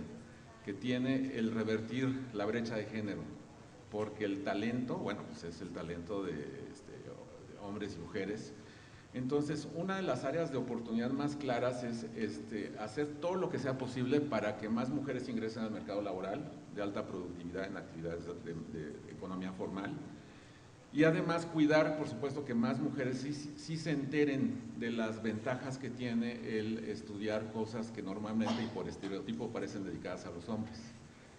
que tiene el revertir la brecha de género, porque el talento, bueno, pues es el talento de hombres y mujeres. Entonces, una de las áreas de oportunidad más claras es hacer todo lo que sea posible para que más mujeres ingresen al mercado laboral de alta productividad en actividades de economía formal. Y además cuidar, por supuesto, que más mujeres sí se enteren de las ventajas que tiene el estudiar cosas que normalmente y por estereotipo parecen dedicadas a los hombres.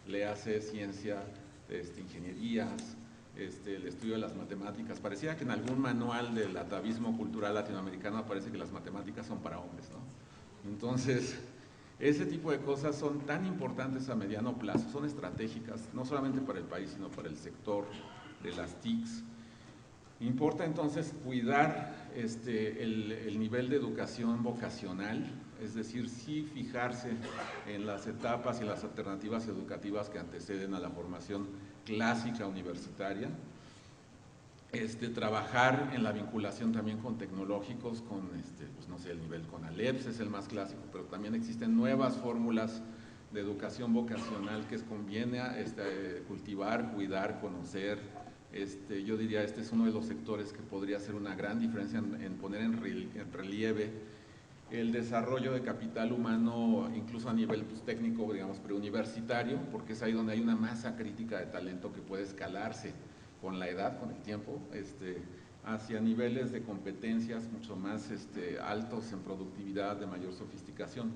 Léase ciencia, ingenierías, el estudio de las matemáticas. Parecía que en algún manual del atavismo cultural latinoamericano aparece que las matemáticas son para hombres, ¿no? Entonces, ese tipo de cosas son tan importantes a mediano plazo, son estratégicas, no solamente para el país, sino para el sector de las TICs. Importa entonces cuidar el nivel de educación vocacional, es decir, sí fijarse en las etapas y las alternativas educativas que anteceden a la formación clásica universitaria, trabajar en la vinculación también con tecnológicos, con pues no sé, el nivel CONALEPS es el más clásico, pero también existen nuevas fórmulas de educación vocacional que conviene cultivar, cuidar, conocer. Yo diría, este es uno de los sectores que podría hacer una gran diferencia en poner en relieve el desarrollo de capital humano, incluso a nivel técnico, digamos, preuniversitario, porque es ahí donde hay una masa crítica de talento que puede escalarse con la edad, con el tiempo, hacia niveles de competencias mucho más altos en productividad, de mayor sofisticación.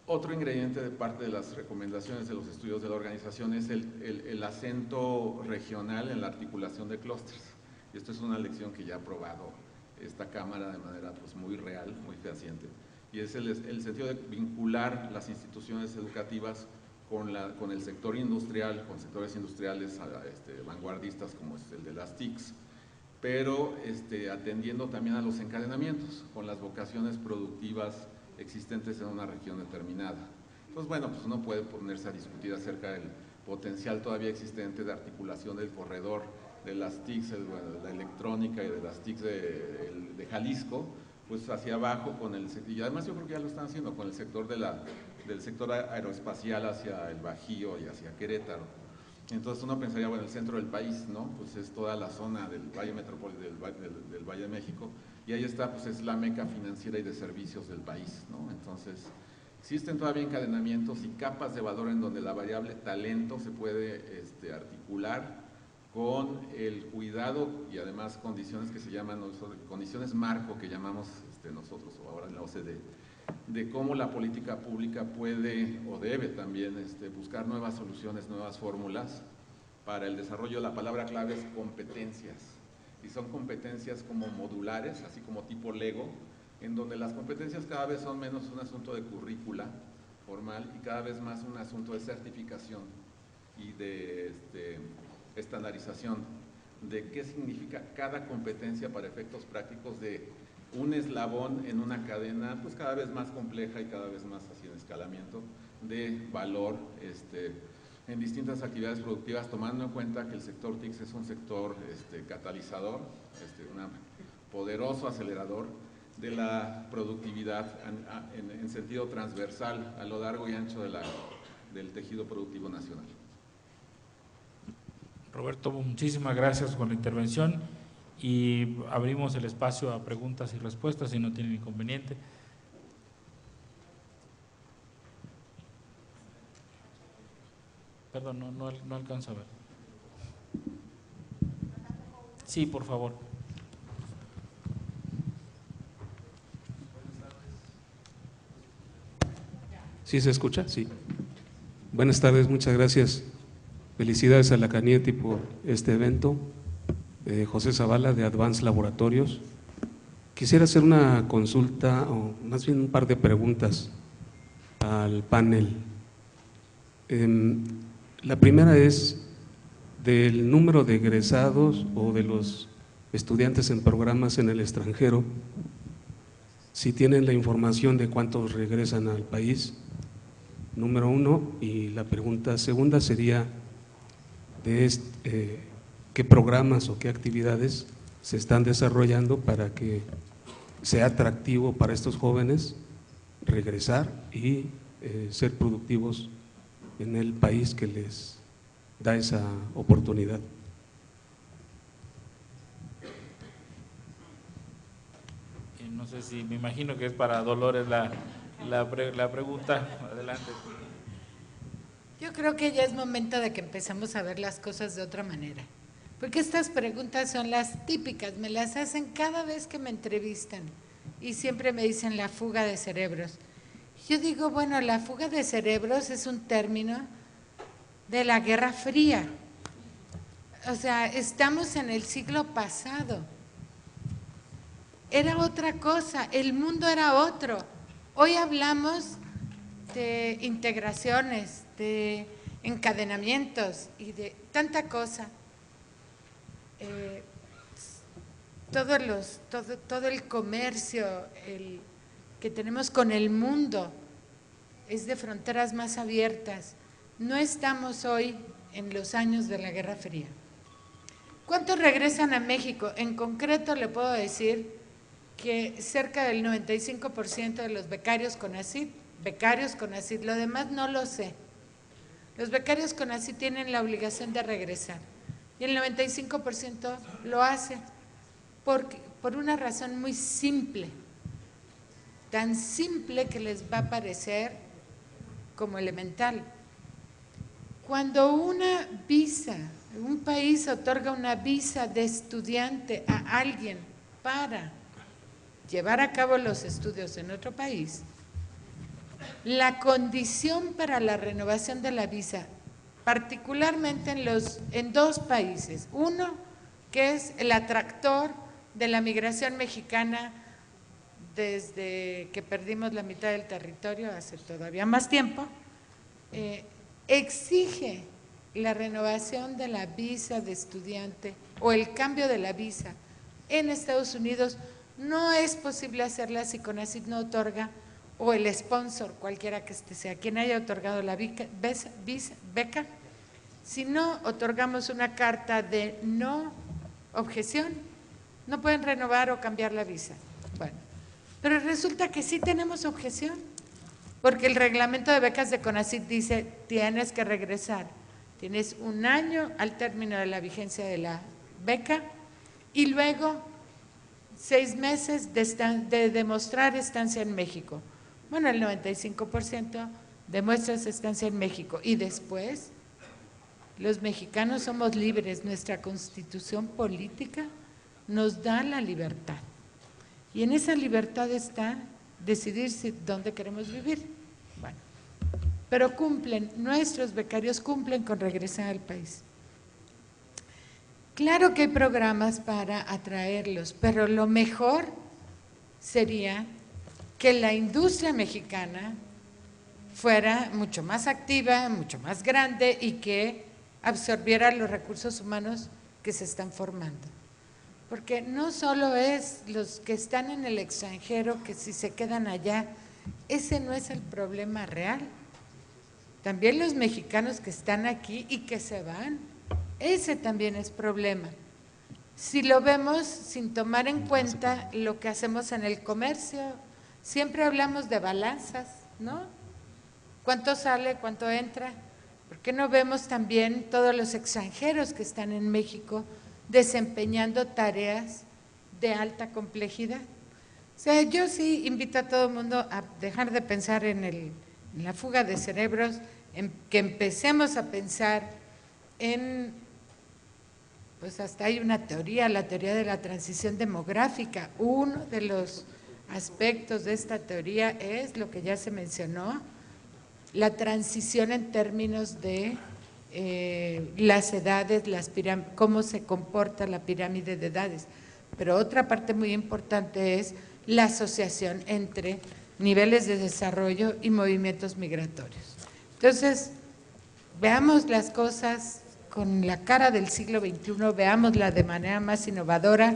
Otro ingrediente de parte de las recomendaciones de los estudios de la organización es el acento regional en la articulación de clústeres. Y esto es una lección que ya ha probado esta Cámara de manera muy real, muy fehaciente. Y es el sentido de vincular las instituciones educativas con el sector industrial, con sectores industriales vanguardistas como es el de las TICs, pero atendiendo también a los encadenamientos con las vocaciones productivas existentes en una región determinada. Entonces, bueno, pues uno puede ponerse a discutir acerca del potencial todavía existente de articulación del corredor de las TICs, de la electrónica y de las TICs de Jalisco, pues hacia abajo y además yo creo que ya lo están haciendo con el sector del sector aeroespacial hacia el Bajío y hacia Querétaro. Entonces uno pensaría, bueno, el centro del país, ¿no? Pues es toda la zona del Valle Metropolitano, del Valle de México, y ahí está, pues es la meca financiera y de servicios del país, ¿no? Entonces, existen todavía encadenamientos y capas de valor en donde la variable talento se puede articular con el cuidado y además condiciones que se llaman, condiciones marco que llamamos nosotros, o ahora en la OCDE, de cómo la política pública puede o debe también buscar nuevas soluciones, nuevas fórmulas para el desarrollo. La palabra clave es competencias, y son competencias como modulares, así como tipo Lego, en donde las competencias cada vez son menos un asunto de currícula formal y cada vez más un asunto de certificación y de estandarización de qué significa cada competencia para efectos prácticos de un eslabón en una cadena pues cada vez más compleja y cada vez más así en escalamiento de valor en distintas actividades productivas, tomando en cuenta que el sector TIC es un sector catalizador, un poderoso acelerador de la productividad en sentido transversal a lo largo y ancho del tejido productivo nacional. Roberto, muchísimas gracias por la intervención y abrimos el espacio a preguntas y respuestas si no tienen inconveniente. Perdón, no alcanzo a ver. Sí, por favor. ¿Sí se escucha? Sí. Buenas tardes, muchas gracias. Felicidades a la Cañete por este evento. José Zavala, de Advanced Laboratorios. Quisiera hacer una consulta, o más bien un par de preguntas al panel. La primera es del número de egresados o de los estudiantes en programas en el extranjero, si tienen la información de cuántos regresan al país, número uno, y la pregunta segunda sería de qué programas o qué actividades se están desarrollando para que sea atractivo para estos jóvenes regresar y ser productivos en el país que les da esa oportunidad. No sé si, me imagino que es para Dolores la pregunta. Adelante. Yo creo que ya es momento de que empezamos a ver las cosas de otra manera, porque estas preguntas son las típicas, me las hacen cada vez que me entrevistan y siempre me dicen la fuga de cerebros. Yo digo, bueno, la fuga de cerebros es un término de la Guerra Fría. O sea, estamos en el siglo pasado. Era otra cosa, el mundo era otro. Hoy hablamos de integraciones, de encadenamientos y de tanta cosa. Todo el comercio que tenemos con el mundo es de fronteras más abiertas. No estamos hoy en los años de la Guerra Fría. ¿Cuántos regresan a México? En concreto le puedo decir que cerca del 95% de los becarios CONACYT, lo demás no lo sé. Los becarios CONACYT tienen la obligación de regresar y el 95% lo hace por una razón muy simple, tan simple que les va a parecer como elemental. Cuando una visa, un país otorga una visa de estudiante a alguien para llevar a cabo los estudios en otro país, la condición para la renovación de la visa, particularmente en dos países, uno que es el atractor de la migración mexicana desde que perdimos la mitad del territorio hace todavía más tiempo, exige la renovación de la visa de estudiante o el cambio de la visa en Estados Unidos. No es posible hacerla si CONACYT no otorga, o el sponsor, cualquiera que sea, quien haya otorgado la beca, si no otorgamos una carta de no objeción, no pueden renovar o cambiar la visa. Bueno, pero resulta que sí tenemos objeción, porque el reglamento de becas de CONACYT dice, tienes que regresar, tienes un año al término de la vigencia de la beca y luego 6 meses de demostrar estancia en México. Bueno, el 95% demuestra esa estancia en México y después los mexicanos somos libres, nuestra constitución política nos da la libertad y en esa libertad está decidir dónde queremos vivir. Bueno, pero cumplen, nuestros becarios cumplen con regresar al país. Claro que hay programas para atraerlos, pero lo mejor sería que la industria mexicana fuera mucho más activa, mucho más grande y que absorbiera los recursos humanos que se están formando. Porque no solo es los que están en el extranjero, que si se quedan allá, ese no es el problema real. también los mexicanos que están aquí y que se van. Ese también es problema. Si lo vemos sin tomar en cuenta lo que hacemos en el comercio, siempre hablamos de balanzas, ¿no? ¿Cuánto sale, cuánto entra? ¿Por qué no vemos también todos los extranjeros que están en México desempeñando tareas de alta complejidad? O sea, yo sí invito a todo el mundo a dejar de pensar en la fuga de cerebros, en que empecemos a pensar en, pues hasta hay una teoría, la teoría de la transición demográfica. Uno de los aspectos de esta teoría es lo que ya se mencionó, la transición en términos de las edades, cómo se comporta la pirámide de edades. Pero otra parte muy importante es la asociación entre niveles de desarrollo y movimientos migratorios. Entonces, veamos las cosas con la cara del siglo XXI, veámosla de manera más innovadora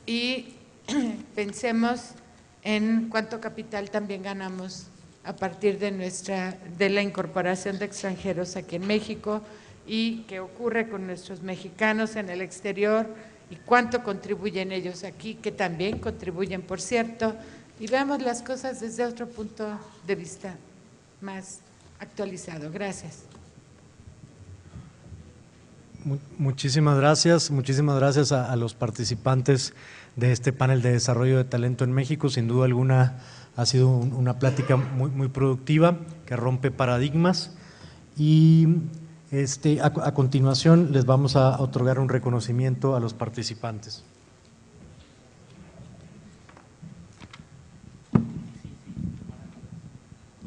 y pensemos en cuánto capital también ganamos a partir de la incorporación de extranjeros aquí en México y qué ocurre con nuestros mexicanos en el exterior y cuánto contribuyen ellos aquí, que también contribuyen, por cierto, y veamos las cosas desde otro punto de vista más actualizado. Gracias. Muchísimas gracias a los participantes de este panel de desarrollo de talento en México. Sin duda alguna ha sido una plática muy productiva que rompe paradigmas y a continuación les vamos a otorgar un reconocimiento a los participantes.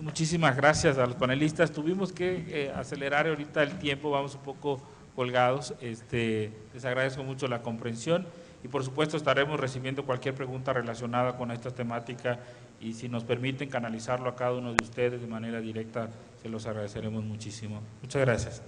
Muchísimas gracias a los panelistas. Tuvimos que acelerar ahorita el tiempo, vamos un poco colgados. Les agradezco mucho la comprensión y por supuesto estaremos recibiendo cualquier pregunta relacionada con esta temática y si nos permiten canalizarlo a cada uno de ustedes de manera directa, se los agradeceremos muchísimo. Muchas gracias.